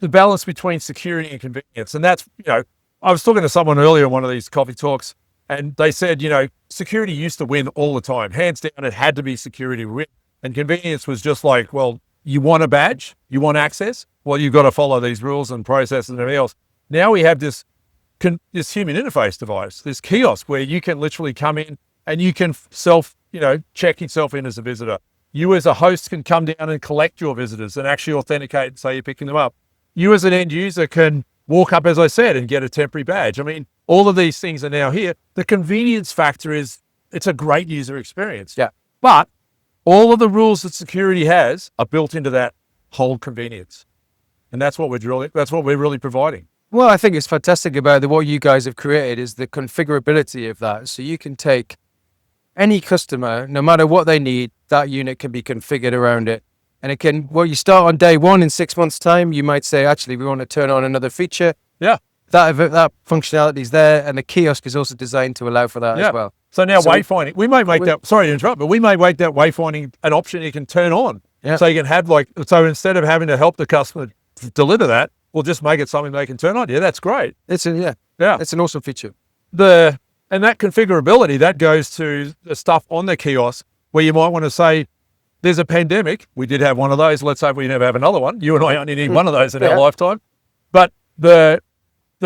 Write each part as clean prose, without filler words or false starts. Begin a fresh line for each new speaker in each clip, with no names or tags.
the balance between security and convenience. And that's, I was talking to someone earlier in one of these coffee talks, and they said, security used to win all the time. Hands down, it had to be security to win. And convenience was just like, well, you want a badge, you want access, well, you've got to follow these rules and processes and everything else. Now we have this human interface device, this kiosk where you can literally come in and you can check yourself in as a visitor. You as a host can come down and collect your visitors and actually authenticate and say you're picking them up. You as an end user can walk up, as I said, and get a temporary badge. I mean, all of these things are now here. The convenience factor is it's a great user experience.
Yeah.
But all of the rules that security has are built into that whole convenience. And that's what we're really providing.
Well, I think it's fantastic about what you guys have created is the configurability of that. So you can take any customer, no matter what they need, that unit can be configured around it. And it can, you start on day one in 6 months' time, you might say, actually, we want to turn on another feature.
Yeah.
That functionality is there, and the kiosk is also designed to allow for that as well.
So now wayfinding, we may make that, sorry to interrupt, but we may make that wayfinding an option you can turn on.
Yeah.
So you can have so instead of having to help the customer deliver that, we'll just make it something they can turn on. Yeah, that's great.
It's an awesome feature.
And that configurability, that goes to the stuff on the kiosk where you might want to say, there's a pandemic. We did have one of those. Let's hope we never have another one. You and I only need one of those in our lifetime. But the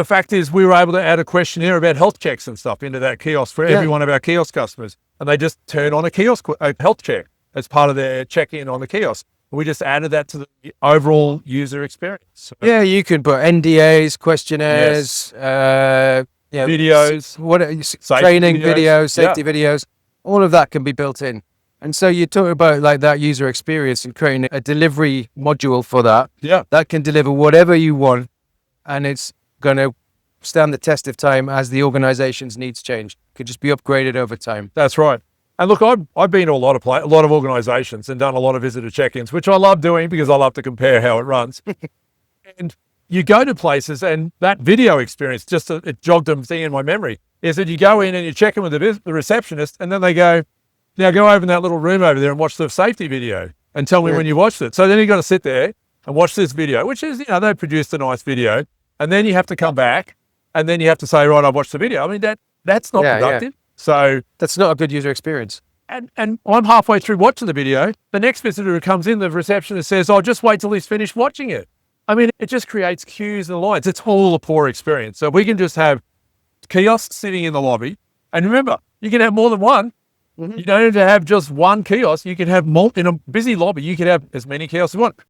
fact is we were able to add a questionnaire about health checks and stuff into that kiosk for every one of our kiosk customers. And they just turn on a health check as part of their check-in on the kiosk. We just added that to the overall user experience. So,
yeah, you can put NDAs, questionnaires,
videos,
training videos, safety videos. All of that can be built in. And so you talk about like that user experience and creating a delivery module for that.
Yeah.
That can deliver whatever you want, and it's going to stand the test of time as the organization's needs change. It could just be upgraded over time.
That's right. And look, I've been to a lot of organizations and done a lot of visitor check-ins, which I love doing because I love to compare how it runs. And you go to places, and that video experience, it jogged a thing in my memory, is that you go in and you check in with the receptionist, and then they go, now go over in that little room over there and watch the safety video and tell me when you watched it. So then you got to sit there and watch this video, which is, they produced a nice video, and then you have to come back and then you have to say, right, I've watched the video. I mean, that's not productive. So
that's not a good user experience.
And I'm halfway through watching the video. The next visitor who comes in, the receptionist says, oh, just wait till he's finished watching it. I mean, it just creates queues and lines. It's all a poor experience. So we can just have kiosks sitting in the lobby. And remember, you can have more than one. Mm-hmm. You don't have to have just one kiosk. You can have in a busy lobby, you can have as many kiosks as you want.